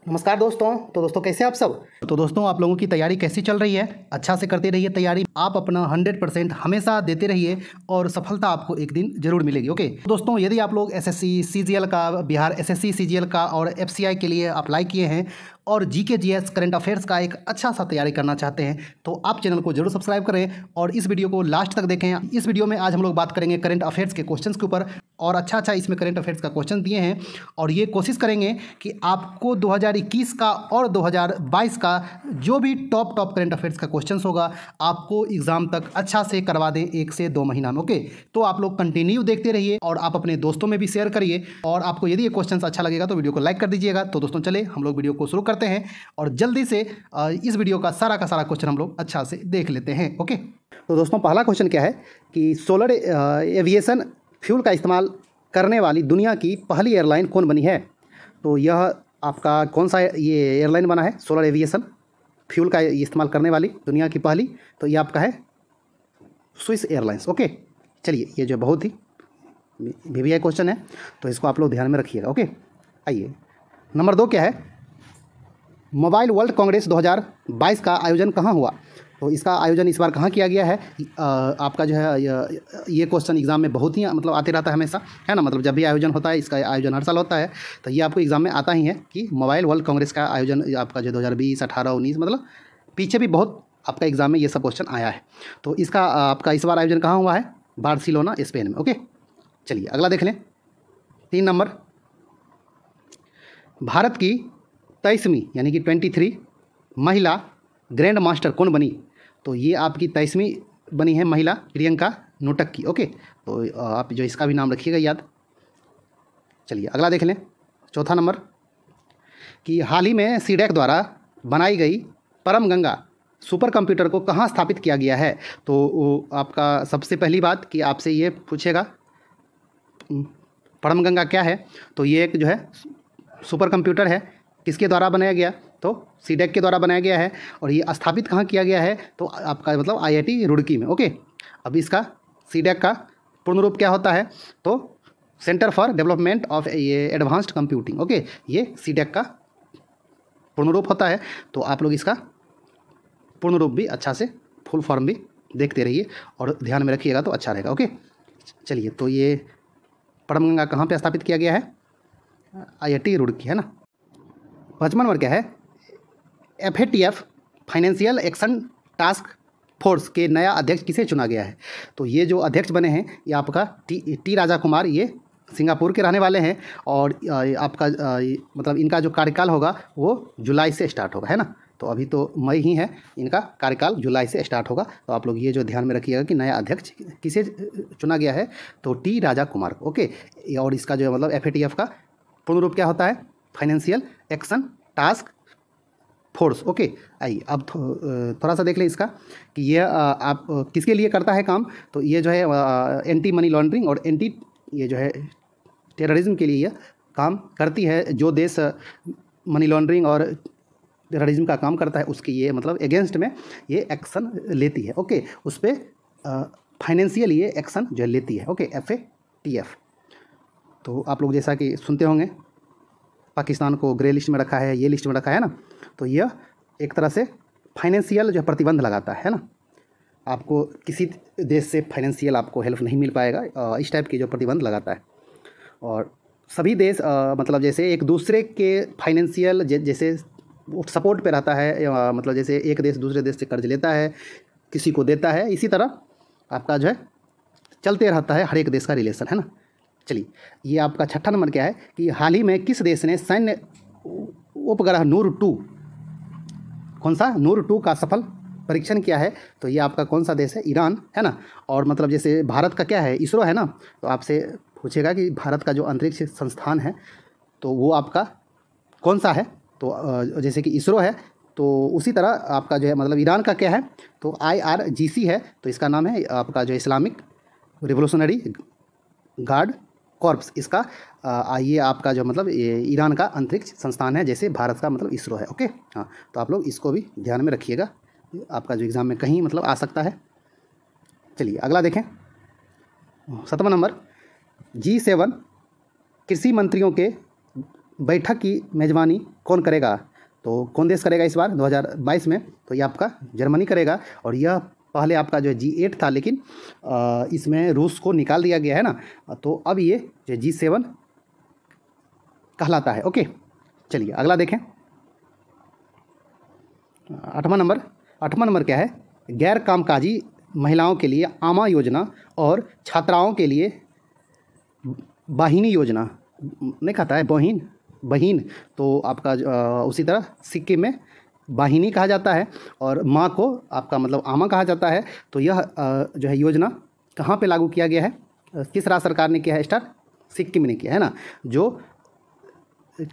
नमस्कार दोस्तों। तो दोस्तों कैसे आप सब। तो दोस्तों आप लोगों की तैयारी कैसी चल रही है। अच्छा से करते रहिए तैयारी। आप अपना 100% हमेशा देते रहिए और सफलता आपको एक दिन जरूर मिलेगी। ओके दोस्तों, यदि आप लोग एसएससी सीजीएल का, बिहार एसएससी सीजीएल का और एफसीआई के लिए अप्लाई किए हैं और जीके जीएस करंट अफेयर्स का एक अच्छा सा तैयारी करना चाहते हैं तो आप चैनल को जरूर सब्सक्राइब करें और इस वीडियो को लास्ट तक देखें। इस वीडियो में आज हम लोग बात करेंगे करंट अफेयर्स के क्वेश्चंस के ऊपर और अच्छा इसमें करंट अफेयर्स का क्वेश्चन दिए हैं और ये कोशिश करेंगे कि आपको 2021 का और 2022 का जो भी टॉप करंट अफेयर्स का क्वेश्चंस होगा आपको एग्जाम तक अच्छा से करवा दें 1 से 2 महीना में। ओके, तो आप लोग कंटिन्यू देखते रहिए और आप अपने दोस्तों में भी शेयर करिए और आपको यदि ये क्वेश्चन अच्छा लगेगा तो वीडियो को लाइक कर दीजिएगा। तो दोस्तों चले हम लोग वीडियो को शुरू करते हैं और जल्दी से इस वीडियो का सारा क्वेश्चन हम लोग अच्छा से देख लेते हैं। ओके, तो दोस्तों पहला क्वेश्चन क्या है कि सोलर एविएशन फ्यूल का इस्तेमाल करने वाली दुनिया की पहली एयरलाइन कौन बनी है। तो यह आपका कौन सा ये एयरलाइन बना है सोलर एविएशन फ्यूल का इस्तेमाल करने वाली दुनिया की पहली, तो ये आपका है स्विस एयरलाइंस। ओके चलिए, ये जो बहुत ही वीवीआई क्वेश्चन है तो इसको आप लोग ध्यान में रखिएगा। ओके आइए, नंबर 2 क्या है, मोबाइल वर्ल्ड कांग्रेस 2022 का आयोजन कहाँ हुआ। तो इसका आयोजन इस बार कहाँ किया गया है। आपका जो है ये क्वेश्चन एग्जाम में बहुत ही मतलब आते रहता है हमेशा, है ना। मतलब जब भी आयोजन होता है, इसका आयोजन हर साल होता है, तो ये आपको एग्जाम में आता ही है कि मोबाइल वर्ल्ड कांग्रेस का आयोजन आपका जो 2020, 18, 19 मतलब पीछे भी बहुत आपका एग्जाम में ये सब क्वेश्चन आया है। तो इसका आपका इस बार आयोजन कहाँ हुआ है, बार्सिलोना स्पेन में। ओके चलिए अगला देख लें। 3 नंबर, भारत की 23वीं यानी कि 23 महिला ग्रैंड मास्टर कौन बनी। तो ये आपकी 23वीं बनी है महिला प्रियंका नोटक्की। ओके, तो आप जो इसका भी नाम रखिएगा याद। चलिए अगला देख लें। 4था नंबर, कि हाल ही में सीडैक द्वारा बनाई गई परम गंगा सुपर कंप्यूटर को कहाँ स्थापित किया गया है। तो आपका सबसे पहली बात कि आपसे ये पूछेगा परम गंगा क्या है। तो ये एक जो है सुपर कंप्यूटर है, किसके द्वारा बनाया गया, तो सीडैक के द्वारा बनाया गया है और ये स्थापित कहाँ किया गया है, तो आपका मतलब आईआईटी रुड़की में। ओके, अब इसका सीडैक का पूर्ण रूप क्या होता है, तो सेंटर फॉर डेवलपमेंट ऑफ ये एडवांस्ड कंप्यूटिंग। ओके, ये सीडैक का पूर्ण रूप होता है। तो आप लोग इसका पूर्ण रूप भी अच्छा से फुल फॉर्म भी देखते रहिए और ध्यान में रखिएगा तो अच्छा रहेगा। ओके चलिए, तो ये परम गंगा कहाँ पर स्थापित किया गया है, आईआईटी रुड़की, है ना। 5वां नंबर क्या है, FATF financial action task force के नया अध्यक्ष किसे चुना गया है। तो ये जो अध्यक्ष बने हैं ये आपका टी राजा कुमार, ये सिंगापुर के रहने वाले हैं और आपका मतलब इनका जो कार्यकाल होगा वो जुलाई से स्टार्ट होगा, है ना। तो अभी तो मई ही है, इनका कार्यकाल जुलाई से स्टार्ट होगा। तो आप लोग ये जो ध्यान में रखिएगा कि नया अध्यक्ष किसे चुना गया है, तो टी राजा कुमार। ओके, और इसका जो मतलब एफएटीएफ का पूर्ण रूप क्या होता है, financial action task force. Okay आइए अब थोड़ा सा देख लें इसका कि ये आप किसके लिए करता है काम। तो ये जो है एंटी मनी लॉन्ड्रिंग और एंटी ये जो है टेररिज्म के लिए यह काम करती है। जो देश मनी लॉन्ड्रिंग और टेररिज्म का काम करता है उसकी ये मतलब अगेंस्ट में ये एक्शन लेती है। ओके, उस पर फाइनेंशियल ये एक्शन जो लेती है। Okay, FATF. तो आप लोग जैसा कि सुनते होंगे पाकिस्तान को ग्रे लिस्ट में रखा है, ये लिस्ट में रखा है ना। तो यह एक तरह से फाइनेंशियल जो प्रतिबंध लगाता है ना, आपको किसी देश से फाइनेंशियल आपको हेल्प नहीं मिल पाएगा, इस टाइप की जो प्रतिबंध लगाता है। और सभी देश मतलब जैसे एक दूसरे के फाइनेंशियल जैसे सपोर्ट पे रहता है, मतलब जैसे एक देश दूसरे देश से कर्ज लेता है, किसी को देता है, इसी तरह आपका जो है चलते रहता है हर एक देश का रिलेशन, है ना। चलिए, ये आपका 6ठा नंबर क्या है कि हाल ही में किस देश ने सैन्य उपग्रह नूर 2, कौन सा नूर 2 का सफल परीक्षण किया है। तो ये आपका कौन सा देश है, ईरान, है ना। और मतलब जैसे भारत का क्या है, इसरो है ना। तो आपसे पूछेगा कि भारत का जो अंतरिक्ष संस्थान है तो वो आपका कौन सा है। तो जैसे कि इसरो है तो उसी तरह आपका जो है मतलब ईरान का क्या है, तो IRGC है। तो इसका नाम है आपका जो इस्लामिक रिवोल्यूशनरी गार्ड कॉर्प्स। इसका ये आपका जो मतलब ईरान का अंतरिक्ष संस्थान है, जैसे भारत का मतलब इसरो है। ओके हाँ, तो आप लोग इसको भी ध्यान में रखिएगा, आपका जो एग्ज़ाम में कहीं मतलब आ सकता है। चलिए अगला देखें। 7वां नंबर, G7 कृषि मंत्रियों के बैठक की मेज़बानी कौन करेगा? तो कौन देश करेगा इस बार 2022 में? तो ये आपका जर्मनी करेगा। और यह पहले आपका जो है G8 था, लेकिन इसमें रूस को निकाल दिया गया है ना, तो अब ये जो G7 कहलाता है। ओके, चलिए अगला देखें। 8वां नंबर क्या है? गैर कामकाजी महिलाओं के लिए आमा योजना और छात्राओं के लिए वाहिनी योजना। नहीं कहता है बहिन, तो आपका उसी तरह सिक्किम में वाहिनी कहा जाता है और माँ को आपका मतलब आमा कहा जाता है। तो यह जो है योजना कहाँ पे लागू किया गया है? किस राज्य सरकार ने किया है स्टार्ट? सिक्किम ने किया है ना। जो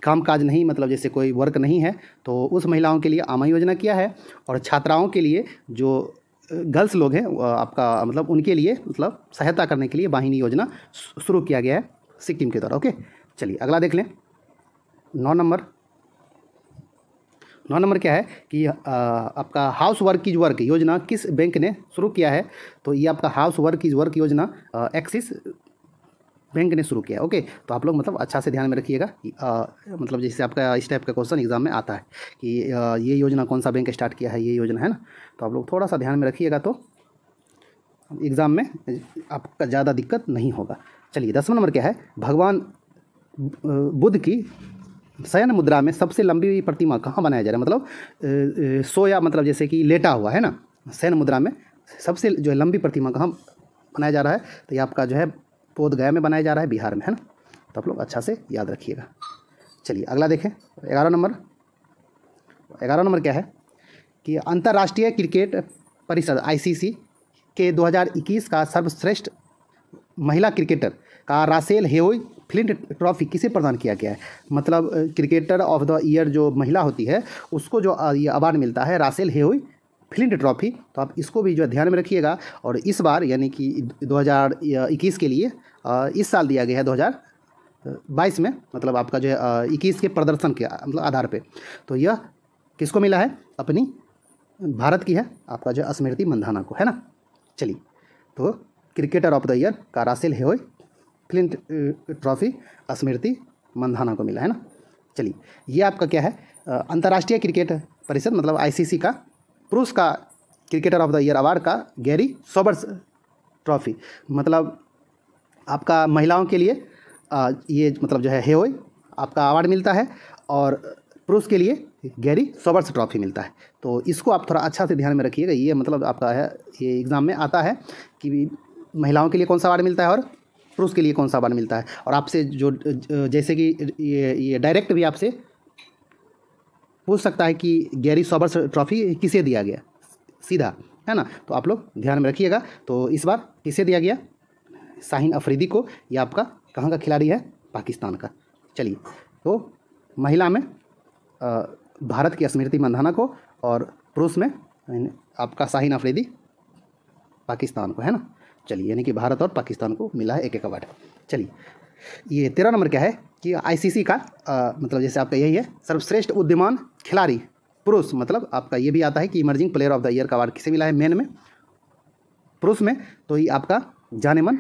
कामकाज नहीं, मतलब जैसे कोई वर्क नहीं है, तो उस महिलाओं के लिए आमा योजना किया है। और छात्राओं के लिए जो गर्ल्स लोग हैं आपका मतलब उनके लिए मतलब सहायता करने के लिए वाहिनी योजना शुरू किया गया है सिक्किम के द्वारा। ओके, चलिए अगला देख लें। 9 नंबर क्या है कि आपका हाउस वर्क इज वर्क योजना किस बैंक ने शुरू किया है? तो ये आपका हाउस वर्क इज वर्क योजना एक्सिस बैंक ने शुरू किया है। ओके, तो आप लोग मतलब अच्छा से ध्यान में रखिएगा। मतलब जैसे आपका इस टाइप का क्वेश्चन एग्जाम में आता है कि ये योजना कौन सा बैंक स्टार्ट किया है, ये योजना है ना, तो आप लोग थोड़ा सा ध्यान में रखिएगा तो एग्ज़ाम में आपका ज़्यादा दिक्कत नहीं होगा। चलिए 10वां नंबर क्या है? भगवान बुद्ध की शयन मुद्रा में सबसे लंबी प्रतिमा कहाँ बनाया जा रहा है? मतलब सोया, मतलब जैसे कि लेटा हुआ है ना, शयन मुद्रा में सबसे जो है लंबी प्रतिमा कहाँ बनाया जा रहा है? तो ये आपका जो है बोध गया में बनाया जा रहा है, बिहार में, है ना। तो आप लोग अच्छा से याद रखिएगा। चलिए अगला देखें। 11 नंबर क्या है कि अंतर्राष्ट्रीय क्रिकेट परिषद ICC के 2021 का सर्वश्रेष्ठ महिला क्रिकेटर का रासेल हेयोई फ्लिंट ट्रॉफी किसे प्रदान किया गया है? मतलब क्रिकेटर ऑफ द ईयर जो महिला होती है उसको जो ये अवार्ड मिलता है रासेल हेयोई फ्लिंट ट्रॉफी। तो आप इसको भी जो ध्यान में रखिएगा। और इस बार यानी कि 2021 के लिए इस साल दिया गया है 2022 में, मतलब आपका जो है 21 के प्रदर्शन के मतलब आधार पे। तो यह किसको मिला है? अपनी भारत की है आपका जो स्मृति मंधाना को, है ना। चलिए, तो क्रिकेटर ऑफ द ईयर का Russell हेयोई flint trophy Smriti Mandhana को मिला है ना। चलिए, ये आपका क्या है? अंतर्राष्ट्रीय क्रिकेट परिषद मतलब ICC का पुरुष का cricketer of the year award का गैरी सोबर्स ट्रॉफी, मतलब आपका महिलाओं के लिए ये मतलब जो है हेयोई आपका अवार्ड मिलता है और पुरुष के लिए गैरी सोबर्स ट्रॉफी मिलता है। तो इसको आप थोड़ा अच्छा से ध्यान में रखिएगा। ये मतलब आपका है, ये एग्ज़ाम में आता है कि महिलाओं के लिए कौन सा अवार्ड मिलता है और पुरुष के लिए कौन सा अवार्ड मिलता है। और आपसे जो जैसे कि ये डायरेक्ट भी आपसे पूछ सकता है कि गैरी सोबर्स ट्रॉफी किसे दिया गया, सीधा, है ना। तो आप लोग ध्यान में रखिएगा। तो इस बार किसे दिया गया? शाहीन अफरीदी को। ये आपका कहाँ का खिलाड़ी है? पाकिस्तान का। चलिए, तो महिला में भारत की स्मृति मंधाना को और पुरुष में आपका शाहीन अफरीदी पाकिस्तान को, है ना। चलिए, यानी कि भारत और पाकिस्तान को मिला है एक अवार्ड। चलिए, ये 13 नंबर क्या है कि ICC का मतलब जैसे आपका यही है सर्वश्रेष्ठ उद्यमान खिलाड़ी पुरुष, मतलब आपका ये भी आता है कि emerging player of the year का अवार्ड किसे मिला है? मेन में, पुरुष में। तो ये आपका जानेमन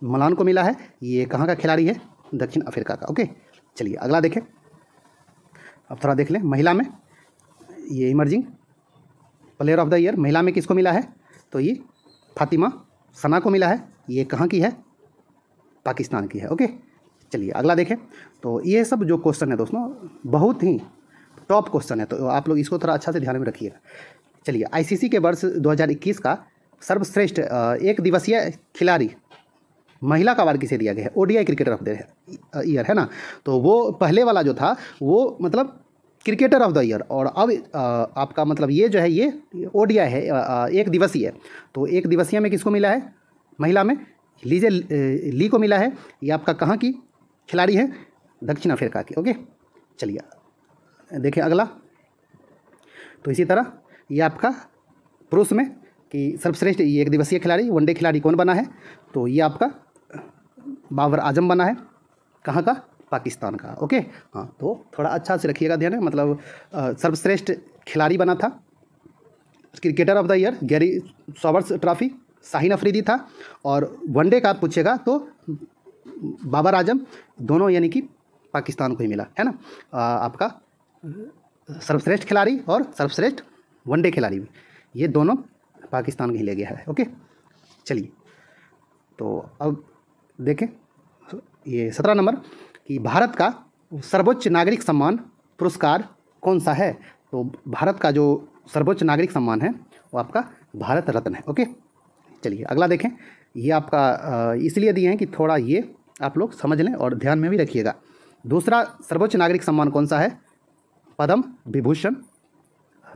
मलान को मिला है। ये कहाँ का खिलाड़ी है? दक्षिण अफ्रीका का। ओके, चलिए अगला देखें। अब थोड़ा देख लें। महिला में ये emerging player of the year महिला में किसको मिला है? तो ये फातिमा सना को मिला है। ये कहाँ की है? पाकिस्तान की है। ओके, चलिए अगला देखें। तो ये सब जो क्वेश्चन है दोस्तों बहुत ही टॉप क्वेश्चन है, तो आप लोग इसको थोड़ा अच्छा से ध्यान में रखिएगा। चलिए, ICC के वर्ष 2021 का सर्वश्रेष्ठ एक दिवसीय खिलाड़ी महिला का अवार्ड किसे दिया गया है? ODI cricketer of the year, है ना। तो वो पहले वाला जो था वो मतलब क्रिकेटर ऑफ द ईयर, और अब आपका मतलब ये जो है ये ODI है, एक दिवसीय। तो एक दिवसीय में किसको मिला है? महिला में लीजे ली को मिला है। ये आपका कहाँ की खिलाड़ी है? दक्षिण अफ्रीका की। ओके, चलिए देखें अगला। तो इसी तरह ये आपका पुरुष में कि सर्वश्रेष्ठ ये एक दिवसीय खिलाड़ी वनडे खिलाड़ी कौन बना है? तो ये आपका बाबर आजम बना है। कहाँ का? पाकिस्तान का। ओके, हाँ, तो थोड़ा अच्छा से रखिएगा ध्यान है। मतलब सर्वश्रेष्ठ खिलाड़ी बना था cricketer of the year Garry Sobers trophy Shaheen Afridi था, और वनडे का पूछेगा तो बाबर आजम, दोनों यानी कि पाकिस्तान को ही मिला है ना। आपका सर्वश्रेष्ठ खिलाड़ी और सर्वश्रेष्ठ वनडे खिलाड़ी भी, ये दोनों पाकिस्तान को ही ले गया है। ओके, चलिए तो अब देखें ये 17 नंबर कि भारत का सर्वोच्च नागरिक सम्मान पुरस्कार कौन सा है। तो भारत का जो सर्वोच्च नागरिक सम्मान है वो आपका भारत रत्न है। ओके, चलिए अगला देखें। ये आपका इसलिए दिए हैं कि थोड़ा ये आप लोग समझ लें और ध्यान में भी रखिएगा। दूसरा सर्वोच्च नागरिक सम्मान कौन सा है, पद्म विभूषण।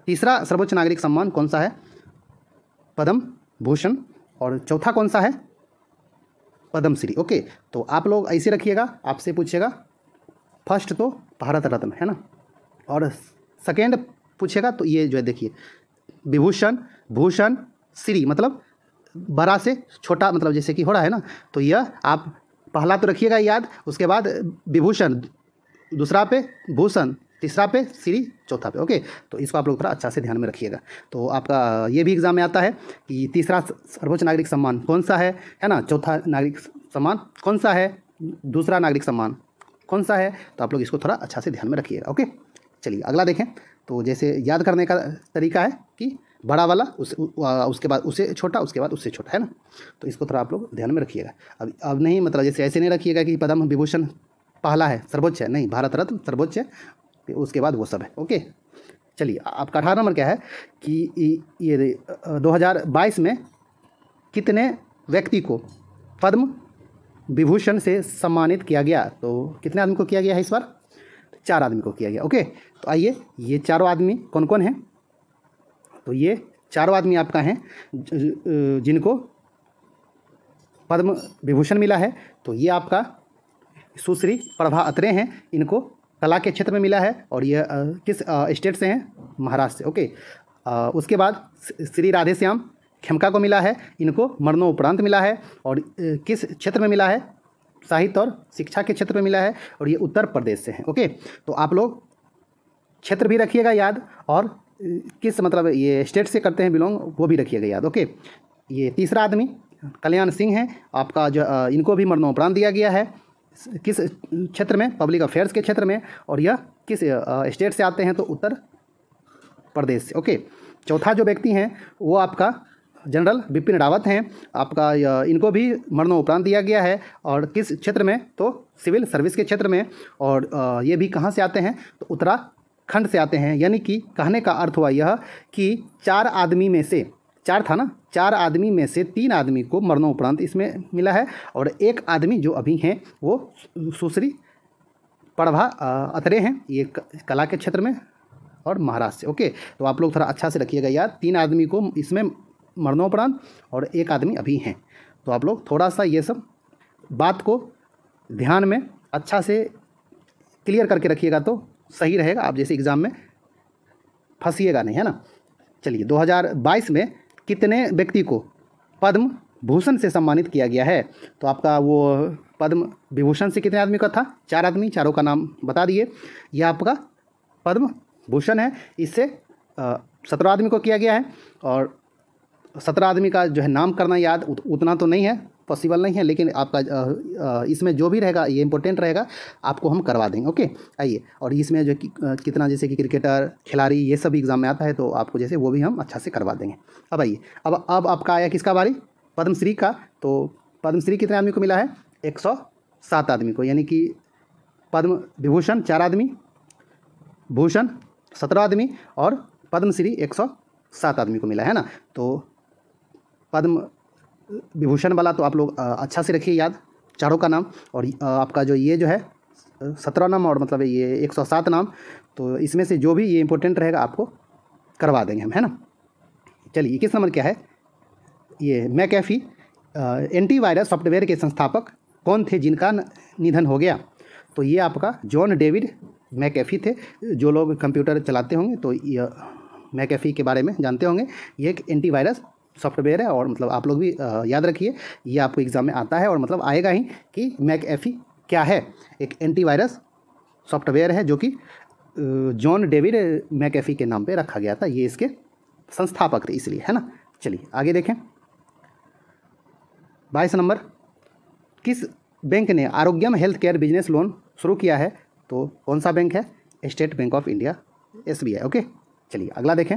तीसरा सर्वोच्च नागरिक सम्मान कौन सा है, पद्म भूषण। और चौथा कौन सा है, पद्मश्री। ओके, तो आप लोग ऐसे रखिएगा, आपसे पूछेगा फर्स्ट तो भारत रत्न है ना, और सेकेंड पूछेगा तो ये जो है देखिए विभूषण, भूषण, श्री, मतलब बड़ा से छोटा मतलब जैसे कि हो रहा है ना, तो यह आप पहला तो रखिएगा याद, उसके बाद विभूषण, दूसरा पे भूषण, तीसरा पे श्री, चौथा पे। ओके, तो इसको आप लोग थोड़ा अच्छा से ध्यान में रखिएगा। तो आपका ये भी एग्जाम में आता है कि तीसरा सर्वोच्च नागरिक सम्मान कौन सा है ना, चौथा नागरिक सम्मान कौन सा है, दूसरा नागरिक सम्मान कौन सा है, तो आप लोग इसको थोड़ा अच्छा से ध्यान में रखिएगा। ओके, चलिए अगला देखें। तो जैसे याद करने का तरीका है कि बड़ा वाला उसके बाद उससे छोटा, उसके बाद उससे छोटा है ना, तो इसको थोड़ा आप लोग ध्यान में रखिएगा। अब नहीं मतलब जैसे ऐसे नहीं रखिएगा कि पद्म विभूषण पहला है सर्वोच्च है, नहीं, भारत रत्न सर्वोच्च है, उसके बाद वो सब है। ओके, चलिए आपका 18 नंबर क्या है कि ये 2022 में कितने व्यक्ति को पद्म विभूषण से सम्मानित किया गया। तो कितने आदमी को किया गया है इस बार, 4 आदमी को किया गया। ओके, तो आइए ये चारों आदमी कौन कौन हैं। तो ये चारों आदमी आपका हैं जिनको पद्म विभूषण मिला है। तो ये आपका सुश्री प्रभा अत्रे हैं, इनको कला के क्षेत्र में मिला है, और ये किस स्टेट से हैं, महाराष्ट्र से। ओके, उसके बाद श्री राधेश्याम खेमका को मिला है, इनको मरणोपरांत मिला है, और किस क्षेत्र में मिला है, साहित्य और शिक्षा के क्षेत्र में मिला है, और ये उत्तर प्रदेश से हैं। ओके, तो आप लोग क्षेत्र भी रखिएगा याद, और किस मतलब ये स्टेट से करते हैं बिलोंग वो भी रखिएगा याद। ओके, ये तीसरा आदमी कल्याण सिंह है आपका, जो इनको भी मरणोपरांत दिया गया है, किस क्षेत्र में, पब्लिक अफेयर्स के क्षेत्र में, और यह किस स्टेट से आते हैं, तो उत्तर प्रदेश से। ओके, चौथा जो व्यक्ति हैं वो आपका जनरल बिपिन रावत हैं आपका, इनको भी मरणोपरांत दिया गया है, और किस क्षेत्र में, तो सिविल सर्विस के क्षेत्र में, और ये भी कहाँ से आते हैं, तो उत्तराखंड से आते हैं। यानी कि कहने का अर्थ हुआ यह कि 4 आदमी में से, 4 था ना, 4 आदमी में से 3 आदमी को मरणोपरांत इसमें मिला है, और 1 आदमी जो अभी हैं वो सुश्री प्रभा अत्रे हैं, ये कला के क्षेत्र में और महाराष्ट्र से। ओके, तो आप लोग थोड़ा अच्छा से रखिएगा याद, 3 आदमी को इसमें मरणोपरांत और 1 आदमी अभी हैं। तो आप लोग थोड़ा सा ये सब बात को ध्यान में अच्छा से क्लियर करके रखिएगा तो सही रहेगा, आप जैसे एग्ज़ाम में फंसिएगा नहीं, है ना। चलिए 2022 में कितने व्यक्ति को पद्म भूषण से सम्मानित किया गया है। तो आपका वो पद्म विभूषण से कितने आदमी का था, 4 आदमी, चारों का नाम बता दिए। यह आपका पद्म भूषण है, इससे 17 आदमी को किया गया है, और 17 आदमी का जो है नाम करना याद उतना तो नहीं है, पॉसिबल नहीं है, लेकिन आपका इसमें जो भी रहेगा ये इंपॉर्टेंट रहेगा, आपको हम करवा देंगे। ओके, आइए, और इसमें जो कितना जैसे कि क्रिकेटर, खिलाड़ी, ये सब एग्ज़ाम में आता है, तो आपको जैसे वो भी हम अच्छा से करवा देंगे। अब आइए, अब आपका आया किसका बारी, पद्मश्री का। तो पद्मश्री कितने आदमी को मिला है, 107 आदमी को, यानी कि पद्म विभूषण 4 आदमी, भूषण 17 आदमी, और पद्मश्री 107 आदमी को मिला है ना। तो पद्म विभूषण वाला तो आप लोग अच्छा से रखिए याद चारों का नाम, और आपका जो ये जो है 17 नाम और मतलब ये 107 नाम, तो इसमें से जो भी ये इंपॉर्टेंट रहेगा आपको करवा देंगे हम, है ना। चलिए किस नंबर क्या है, ये मैकेफी एंटीवायरस सॉफ्टवेयर के संस्थापक कौन थे जिनका निधन हो गया। तो ये आपका जॉन डेविड मैकेफी थे। जो लोग कंप्यूटर चलाते होंगे तो ये मैकेफी के बारे में जानते होंगे। ये एक एंटीवायरस सॉफ्टवेयर है, और मतलब आप लोग भी याद रखिए, ये आपको एग्ज़ाम में आता है, और मतलब आएगा ही कि मैकेफी क्या है। एक एंटीवायरस सॉफ्टवेयर है जो कि जॉन डेविड मैकेफी के नाम पे रखा गया था, ये इसके संस्थापक थे इसलिए, है ना। चलिए आगे देखें, 22 नंबर, किस बैंक ने आरोग्यम हेल्थ केयर बिजनेस लोन शुरू किया है। तो कौन सा बैंक है? State bank of India, SBI। Okay, चलिए अगला देखें।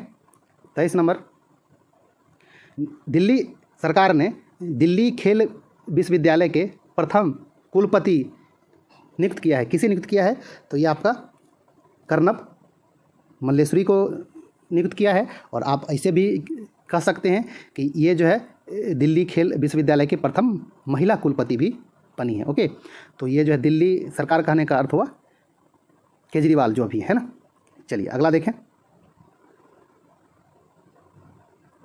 23 नंबर, दिल्ली सरकार ने दिल्ली खेल विश्वविद्यालय के प्रथम कुलपति नियुक्त किया है। किसे नियुक्त किया है? तो ये आपका कर्नब मल्लेश्वरी को नियुक्त किया है। और आप ऐसे भी कह सकते हैं कि ये जो है दिल्ली खेल विश्वविद्यालय के प्रथम महिला कुलपति भी बनी है। ओके, तो ये जो है दिल्ली सरकार कहने का अर्थ हुआ केजरीवाल जो भी है ना। चलिए अगला देखें।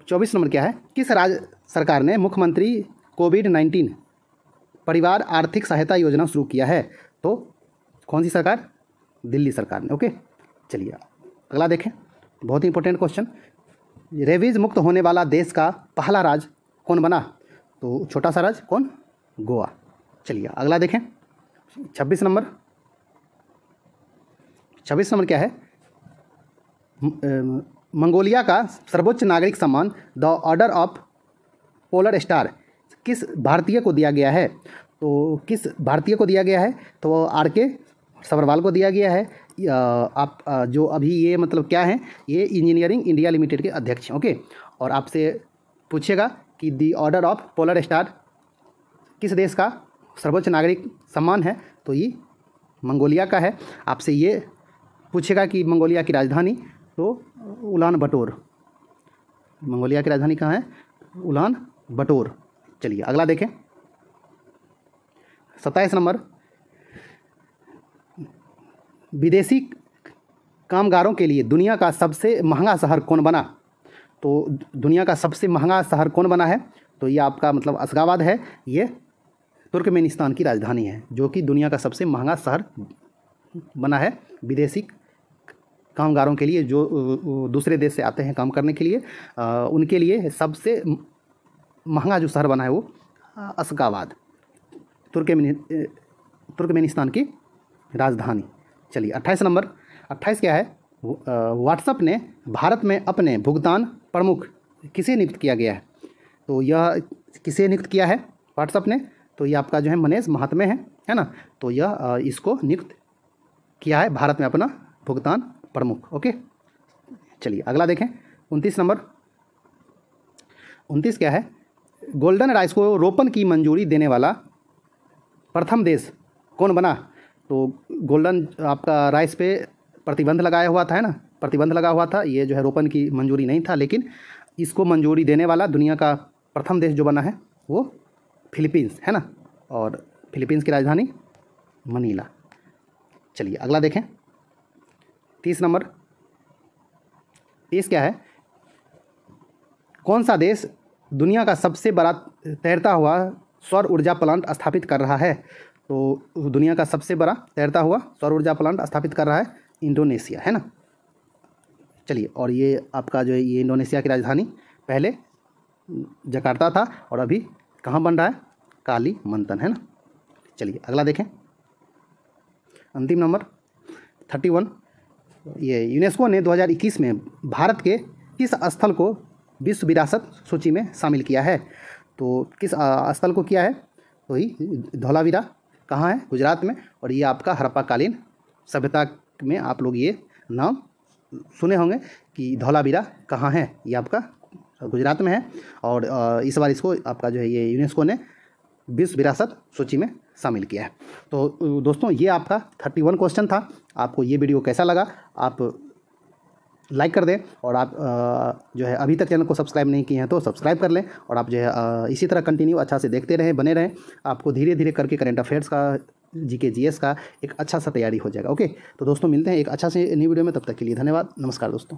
24 नंबर क्या है? किस राज्य सरकार ने मुख्यमंत्री कोविड-19 परिवार आर्थिक सहायता योजना शुरू किया है? तो कौन सी सरकार? दिल्ली सरकार ने। ओके, चलिए अगला देखें। बहुत ही इंपॉर्टेंट क्वेश्चन, रेबीज मुक्त होने वाला देश का पहला राज्य कौन बना? तो छोटा सा राज्य कौन? गोवा। चलिए अगला देखें। 26 नंबर क्या है? मंगोलिया का सर्वोच्च नागरिक सम्मान the order of polar star किस भारतीय को दिया गया है? तो किस भारतीय को दिया गया है? तो RK सब्रवाल को दिया गया है। आप जो अभी ये मतलब क्या है, ये इंजीनियरिंग इंडिया लिमिटेड के अध्यक्ष हैं। ओके, और आपसे पूछेगा कि दी ऑर्डर ऑफ पोलर स्टार किस देश का सर्वोच्च नागरिक सम्मान है? तो ये मंगोलिया का है। आपसे ये पूछेगा कि मंगोलिया की राजधानी, तो उलान बटोर। मंगोलिया की राजधानी कहाँ है? उलान बटोर। चलिए अगला देखें। 27 नंबर, विदेशी कामगारों के लिए दुनिया का सबसे महंगा शहर कौन बना? तो दुनिया का सबसे महंगा शहर कौन बना है? तो ये आपका मतलब अशगाबाद है। ये तुर्कमेनिस्तान की राजधानी है, जो कि दुनिया का सबसे महंगा शहर बना है विदेशी कामगारों के लिए, जो दूसरे देश से आते हैं काम करने के लिए। उनके लिए सबसे महंगा जो शहर बना है वो अशगाबाद, तुर्कमेनिस्तान की राजधानी। चलिए 28 नंबर। 28 क्या है? व्हाट्सएप ने भारत में अपने भुगतान प्रमुख किसे नियुक्त किया गया है? तो यह किसे नियुक्त किया है व्हाट्सएप ने? तो ये आपका जो है मनीष महात्मे है ना। तो यह इसको नियुक्त किया है भारत में अपना भुगतान प्रमुख। ओके, चलिए अगला देखें। 29 नंबर। 29 क्या है? गोल्डन राइस को रोपण की मंजूरी देने वाला प्रथम देश कौन बना? तो गोल्डन आपका राइस पे प्रतिबंध लगाया हुआ था, है ना, प्रतिबंध लगा हुआ था। ये जो है रोपण की मंजूरी नहीं था, लेकिन इसको मंजूरी देने वाला दुनिया का प्रथम देश जो बना है वो फिलीपींस है ना। और फिलीपींस की राजधानी मनीला। चलिए अगला देखें। 30 नंबर। 30 क्या है? कौन सा देश दुनिया का सबसे बड़ा तैरता हुआ सौर ऊर्जा प्लांट स्थापित कर रहा है? तो दुनिया का सबसे बड़ा तैरता हुआ सौर ऊर्जा प्लांट स्थापित कर रहा है इंडोनेशिया, है ना। चलिए, और ये आपका जो है ये इंडोनेशिया की राजधानी पहले जकार्ता था और अभी कहाँ बन रहा है? कालीमंतन, है ना। चलिए अगला देखें। अंतिम नंबर 31। ये यूनेस्को ने 2021 में भारत के किस स्थल को विश्व विरासत सूची में शामिल किया है? तो किस स्थल को किया है? तो ये धौलावीरा कहाँ है? गुजरात में। और ये आपका हड़प्पाकालीन सभ्यता में आप लोग ये नाम सुने होंगे कि धौलावीरा कहाँ है। ये आपका गुजरात में है। और इस बार इसको आपका जो है ये यूनेस्को ने विश्व विरासत सूची में शामिल किया है। तो दोस्तों ये आपका 31 क्वेश्चन था। आपको ये वीडियो कैसा लगा? आप लाइक कर दें, और आप जो है अभी तक चैनल को सब्सक्राइब नहीं किए हैं तो सब्सक्राइब कर लें, और आप जो है इसी तरह कंटिन्यू अच्छा से देखते रहें, बने रहें। आपको धीरे धीरे करके करंट अफेयर्स का, GK GS का एक अच्छा सा तैयारी हो जाएगा। ओके, तो दोस्तों मिलते हैं एक अच्छा से न्यू वीडियो में। तब तक के लिए धन्यवाद। नमस्कार दोस्तों।